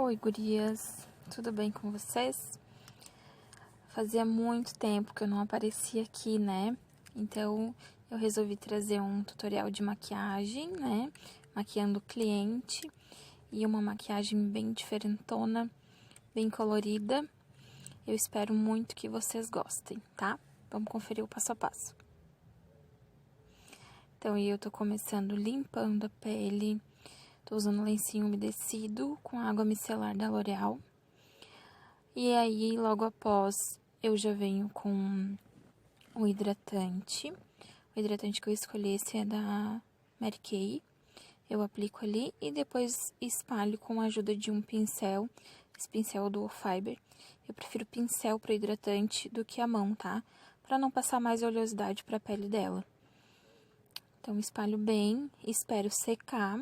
Oi, gurias, tudo bem com vocês? Fazia muito tempo que eu não aparecia aqui, né? Então, eu resolvi trazer um tutorial de maquiagem, né? Maquiando o cliente e uma maquiagem bem diferentona, bem colorida. Eu espero muito que vocês gostem, tá? Vamos conferir o passo a passo. Então, eu tô começando limpando a pele. Tô usando lencinho umedecido com água micelar da L'Oréal. E aí, logo após, eu já venho com o hidratante. O hidratante que eu escolhi, esse é da Mary Kay. Eu aplico ali e depois espalho com a ajuda de um pincel. Esse pincel do Fiber. Eu prefiro pincel para hidratante do que a mão, tá? Pra não passar mais oleosidade pra pele dela. Então, espalho bem, espero secar.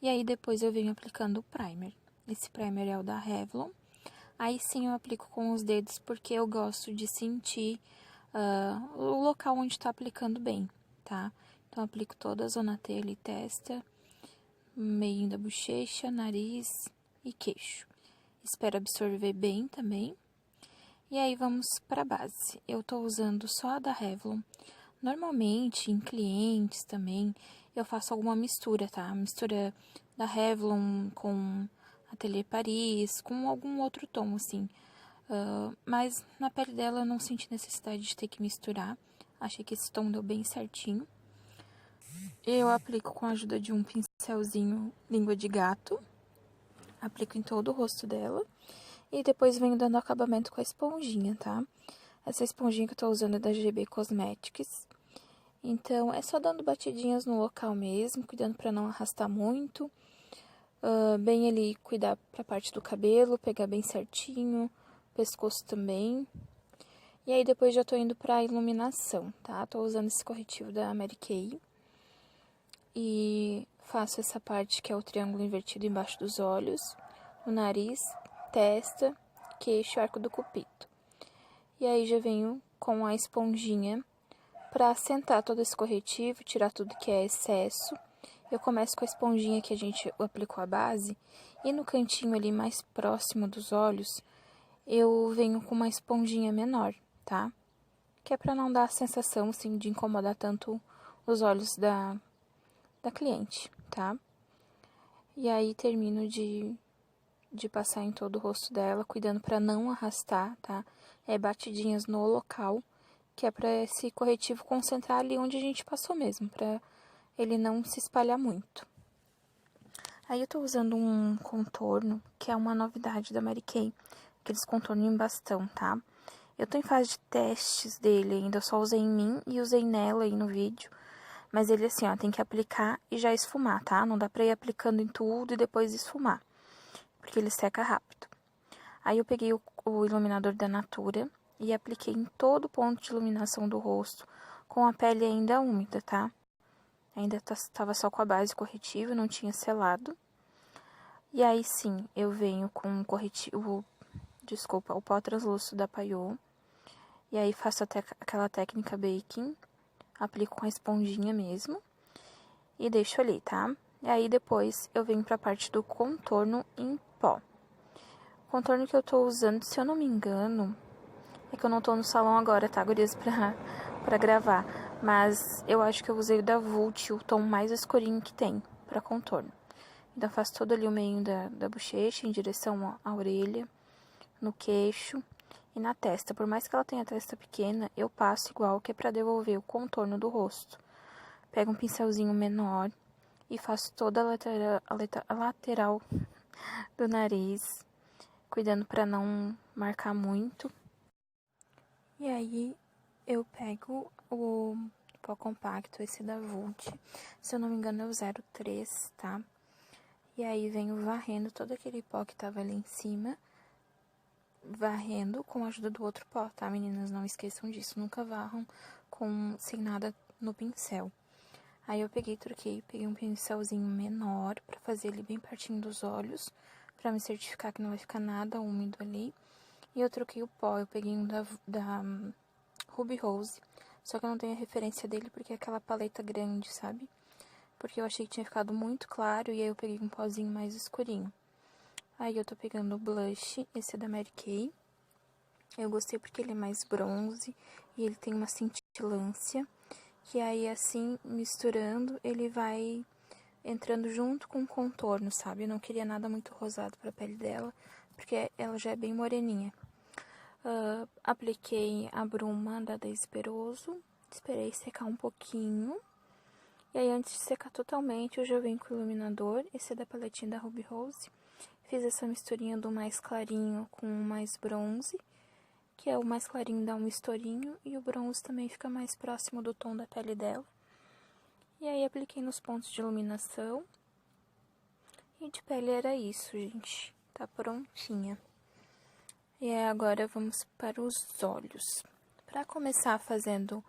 E aí, depois eu venho aplicando o primer. Esse primer é o da Revlon. Aí sim eu aplico com os dedos, porque eu gosto de sentir o local onde tá aplicando bem, tá? Então, eu aplico toda a zona T ali, testa, meio da bochecha, nariz e queixo. Espero absorver bem também. E aí, vamos pra base. Eu tô usando só a da Revlon. Normalmente, em clientes também, eu faço alguma mistura, tá? Mistura da Revlon com Atelier Paris, com algum outro tom, assim. Mas na pele dela eu não senti necessidade de ter que misturar. Achei que esse tom deu bem certinho. Eu aplico com a ajuda de um pincelzinho língua de gato. Aplico em todo o rosto dela. E depois venho dando acabamento com a esponjinha, tá? Essa esponjinha que eu tô usando é da GB Cosmetics. Então, é só dando batidinhas no local mesmo, cuidando pra não arrastar muito. Bem ali, cuidar pra parte do cabelo, pegar bem certinho, pescoço também. E aí, depois já tô indo pra iluminação, tá? Tô usando esse corretivo da Mary Kay. E faço essa parte que é o triângulo invertido embaixo dos olhos, no nariz, testa, queixo e arco do cupido. E aí, já venho com a esponjinha pra assentar todo esse corretivo, tirar tudo que é excesso. Eu começo com a esponjinha que a gente aplicou a base. E no cantinho ali mais próximo dos olhos, eu venho com uma esponjinha menor, tá? Que é pra não dar a sensação, assim, de incomodar tanto os olhos da cliente, tá? E aí, termino de passar em todo o rosto dela, cuidando pra não arrastar, tá? Batidinhas no local, que é pra esse corretivo concentrar ali onde a gente passou mesmo, pra ele não se espalhar muito. Aí eu tô usando um contorno, que é uma novidade da Mary Kay, aqueles contornos em bastão, tá? Eu tô em fase de testes dele ainda, eu só usei em mim e usei nela aí no vídeo. Mas ele assim, ó, tem que aplicar e já esfumar, tá? Não dá pra ir aplicando em tudo e depois esfumar, porque ele seca rápido. Aí eu peguei o iluminador da Natura e apliquei em todo o ponto de iluminação do rosto, com a pele ainda úmida, tá? Ainda tava só com a base corretiva, não tinha selado. E aí sim, eu venho com o corretivo, o pó translúcido da Payot. E aí faço até aquela técnica baking, aplico com a esponjinha mesmo e deixo ali, tá? E aí depois eu venho pra parte do contorno em pó. O contorno que eu tô usando, se eu não me engano, é que eu não tô no salão agora, tá, gurias, pra gravar. Mas eu acho que eu usei o da Vult, o tom mais escurinho que tem pra contorno. Então, eu faço todo ali o meio da bochecha, em direção à orelha, no queixo e na testa. Por mais que ela tenha a testa pequena, eu passo igual, que é pra devolver o contorno do rosto. Pego um pincelzinho menor e faço toda a lateral do nariz, cuidando pra não marcar muito. E aí, eu pego o pó compacto, esse da Vult. Se eu não me engano, é o 03, tá? E aí, venho varrendo todo aquele pó que tava ali em cima. Varrendo com a ajuda do outro pó, tá, meninas? Não esqueçam disso. Nunca varram sem nada no pincel. Aí, eu troquei um pincelzinho menor pra fazer ele bem pertinho dos olhos, pra me certificar que não vai ficar nada úmido ali. E eu troquei o pó, eu peguei um da Ruby Rose, só que eu não tenho a referência dele porque é aquela paleta grande, sabe? Porque eu achei que tinha ficado muito claro e aí eu peguei um pozinho mais escurinho. Aí eu tô pegando o blush, esse é da Mary Kay. Eu gostei porque ele é mais bronze e ele tem uma cintilância, que aí assim, misturando, ele vai entrando junto com o contorno, sabe? Eu não queria nada muito rosado pra pele dela, porque ela já é bem moreninha. Apliquei a bruma da Daisy Peroso, esperei secar um pouquinho. E aí, antes de secar totalmente, eu já venho com o iluminador, esse é da paletinha da Ruby Rose. Fiz essa misturinha do mais clarinho com o mais bronze, que é o mais clarinho dá um estourinho e o bronze também fica mais próximo do tom da pele dela. E aí, apliquei nos pontos de iluminação. E de pele era isso, gente. Tá prontinha. E aí, agora vamos para os olhos. Para começar fazendo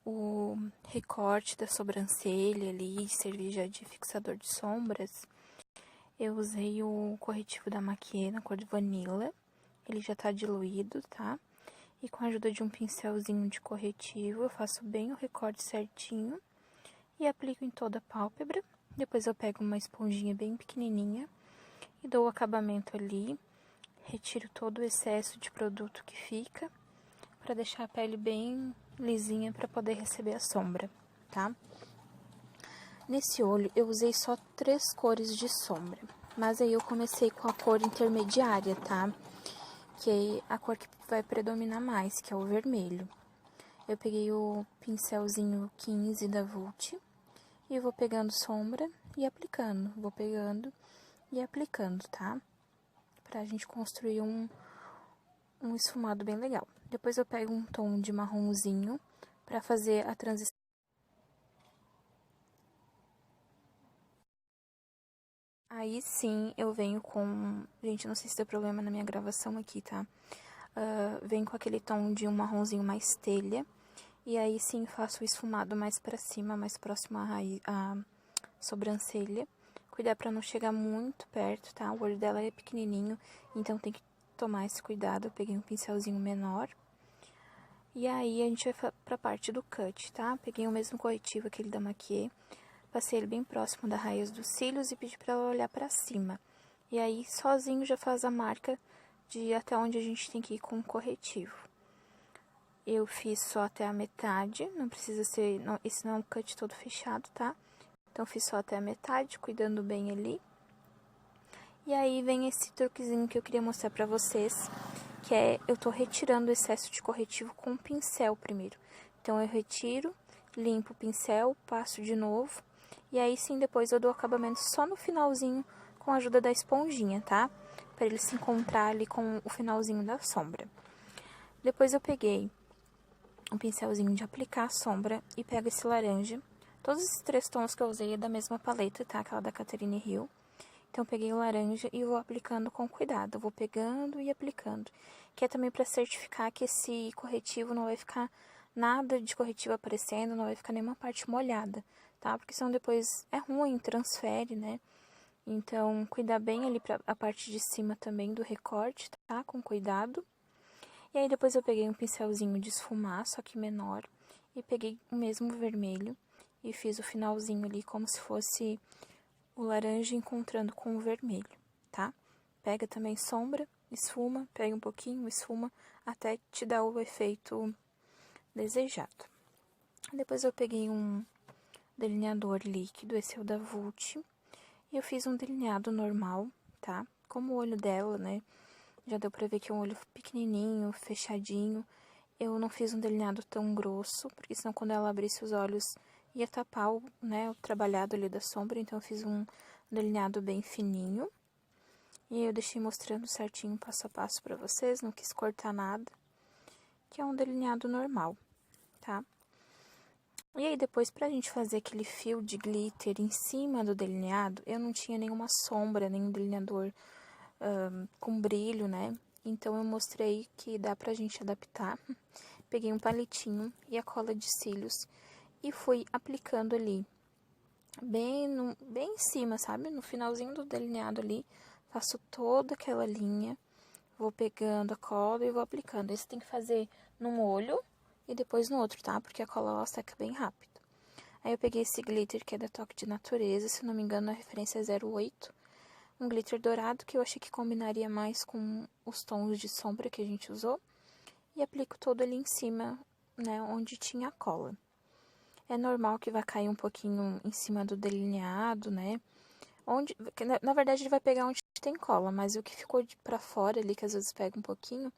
o recorte da sobrancelha ali, servir já de fixador de sombras, eu usei o corretivo da Maquia na cor de Vanilla. Ele já tá diluído, tá? E com a ajuda de um pincelzinho de corretivo, eu faço bem o recorte certinho e aplico em toda a pálpebra. Depois eu pego uma esponjinha bem pequenininha e dou o acabamento ali. Retiro todo o excesso de produto que fica, para deixar a pele bem lisinha para poder receber a sombra, tá? Nesse olho eu usei só 3 cores de sombra, mas aí eu comecei com a cor intermediária, tá? Que é a cor que vai predominar mais, que é o vermelho. Eu peguei o pincelzinho 15 da Vult e vou pegando sombra e aplicando. Vou pegando e aplicando, tá? Pra gente construir um esfumado bem legal. Depois eu pego um tom de marronzinho pra fazer a transição. Aí sim eu venho com... Gente, não sei se deu problema na minha gravação aqui, tá? Venho com aquele tom de um marronzinho mais telha. E aí sim faço o esfumado mais pra cima, mais próximo à sobrancelha. Cuidar pra não chegar muito perto, tá? O olho dela é pequenininho, então tem que tomar esse cuidado. Eu peguei um pincelzinho menor. E aí a gente vai pra parte do cut, tá? Peguei o mesmo corretivo, aquele da Maquia. Passei ele bem próximo da raiz dos cílios e pedi pra ela olhar pra cima. E aí, sozinho, já faz a marca de até onde a gente tem que ir com o corretivo. Eu fiz só até a metade, não precisa ser... Não, esse não é um cut todo fechado, tá? Então, fiz só até a metade, cuidando bem ali. E aí, vem esse truquezinho que eu queria mostrar pra vocês, que é... Eu tô retirando o excesso de corretivo com o pincel primeiro. Então, eu retiro, limpo o pincel, passo de novo. E aí sim, depois eu dou acabamento só no finalzinho com a ajuda da esponjinha, tá? Pra ele se encontrar ali com o finalzinho da sombra. Depois eu peguei um pincelzinho de aplicar a sombra e pego esse laranja. Todos esses 3 tons que eu usei é da mesma paleta, tá? Aquela da Catherine Hill. Então, eu peguei o laranja e vou aplicando com cuidado. Eu vou pegando e aplicando. Que é também pra certificar que esse corretivo não vai ficar nada de corretivo aparecendo, não vai ficar nenhuma parte molhada, tá? Porque senão depois é ruim, transfere, né? Então, cuidar bem ali pra a parte de cima também do recorte, tá? Com cuidado. E aí, depois eu peguei um pincelzinho de esfumar, só que menor. E peguei o mesmo vermelho e fiz o finalzinho ali como se fosse o laranja encontrando com o vermelho, tá? Pega também sombra, esfuma, pega um pouquinho, esfuma, até te dar o efeito desejado. Depois eu peguei um delineador líquido, esse é o da Vult, e eu fiz um delineado normal, tá? Como o olho dela, né? Já deu pra ver que é um olho pequenininho, fechadinho. Eu não fiz um delineado tão grosso, porque senão quando ela abrisse os olhos ia tapar o trabalhado ali da sombra, então eu fiz um delineado bem fininho. E eu deixei mostrando certinho, passo a passo pra vocês, não quis cortar nada, que é um delineado normal, tá? E aí, depois, pra gente fazer aquele fio de glitter em cima do delineado, eu não tinha nenhuma sombra, nenhum delineador com brilho, né? Então, eu mostrei que dá pra gente adaptar. Peguei um palitinho e a cola de cílios e fui aplicando ali, bem em cima, sabe? No finalzinho do delineado ali, faço toda aquela linha, vou pegando a cola e vou aplicando. Esse tem que fazer num olho e depois no outro, tá? Porque a cola ela seca bem rápido. Aí eu peguei esse glitter que é da Toque de Natureza, se não me engano a referência é 08. um glitter dourado, que eu achei que combinaria mais com os tons de sombra que a gente usou. E aplico todo ali em cima, né, onde tinha a cola. É normal que vai cair um pouquinho em cima do delineado, né? Na verdade, ele vai pegar onde tem cola, mas o que ficou pra fora ali, que às vezes pega um pouquinho,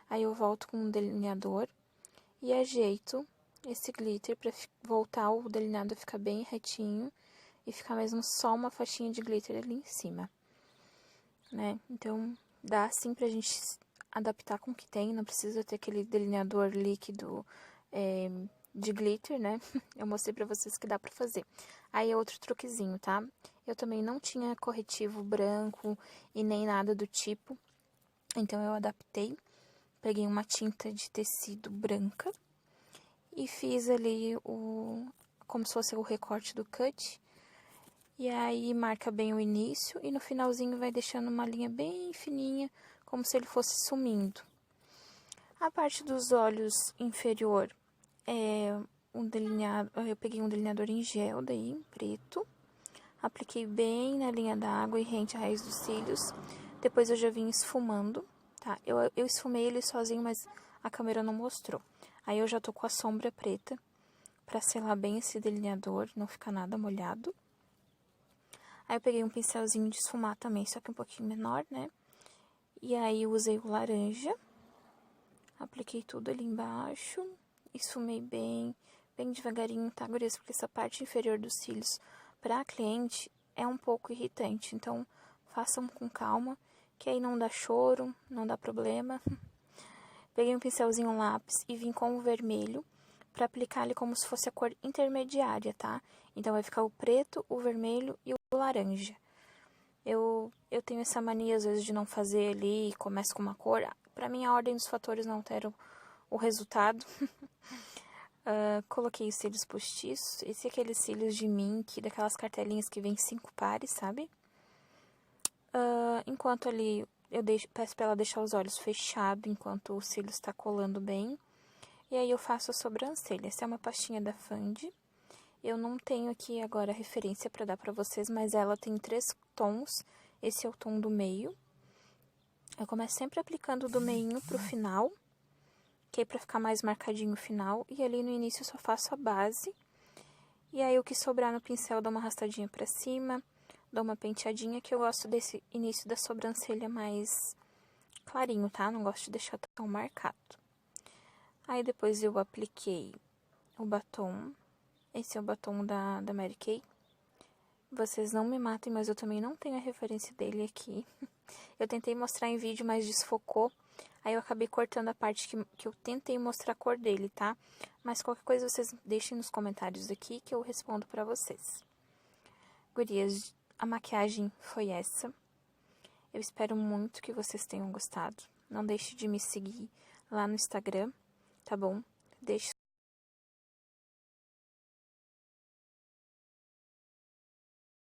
aí eu volto com um delineador e ajeito esse glitter pra voltar o delineado a ficar bem retinho e ficar mesmo só uma faixinha de glitter ali em cima, né? Então, dá assim pra gente adaptar com o que tem, não precisa ter aquele delineador líquido de glitter, né? Eu mostrei pra vocês que dá pra fazer. Aí é outro truquezinho, tá? Eu também não tinha corretivo branco e nem nada do tipo, então eu adaptei. Peguei uma tinta de tecido branca e fiz ali como se fosse o recorte do cut. E aí marca bem o início e no finalzinho vai deixando uma linha bem fininha, como se ele fosse sumindo. A parte dos olhos inferior eu peguei um delineador em gel daí, em preto. Apliquei bem na linha d'água e rente à raiz dos cílios. Depois eu já vim esfumando, tá? Eu esfumei ele sozinho, mas a câmera não mostrou. Aí eu já tô com a sombra preta pra selar bem esse delineador, não ficar nada molhado. Aí eu peguei um pincelzinho de esfumar também, só que um pouquinho menor, né? E aí eu usei o laranja. Apliquei tudo ali embaixo. Esfumei bem devagarinho, tá, gurias? Porque essa parte inferior dos cílios pra cliente é um pouco irritante. Então, façam com calma, que aí não dá choro, não dá problema. Peguei um pincelzinho, um lápis e vim com o vermelho pra aplicar ali como se fosse a cor intermediária, tá? Então, vai ficar o preto, o vermelho e o laranja. Eu tenho essa mania, às vezes, de não fazer ali e começo com uma cor. Pra mim, a ordem dos fatores não altera o resultado. Coloquei os cílios postiços. Esse é aqueles cílios de mink, daquelas cartelinhas que vem 5 pares, sabe? Enquanto ali peço pra ela deixar os olhos fechados enquanto o cílio está colando bem. E aí eu faço a sobrancelha. Essa é uma pastinha da Fandi. Eu não tenho aqui agora referência pra dar pra vocês, mas ela tem 3 tons. Esse é o tom do meio. Eu começo sempre aplicando do meinho pro final, que é pra ficar mais marcadinho o final. E ali no início eu só faço a base. E aí o que sobrar no pincel, dou uma arrastadinha pra cima, dou uma penteadinha, que eu gosto desse início da sobrancelha mais clarinho, tá? Não gosto de deixar tão marcado. Aí depois eu apliquei o batom. Esse é o batom da Mary Kay. Vocês não me matem, mas eu também não tenho a referência dele aqui. Eu tentei mostrar em vídeo, mas desfocou. Aí eu acabei cortando a parte que eu tentei mostrar a cor dele, tá? Mas qualquer coisa vocês deixem nos comentários aqui que eu respondo pra vocês. Gurias, a maquiagem foi essa. Eu espero muito que vocês tenham gostado. Não deixe de me seguir lá no Instagram, tá bom? Deixe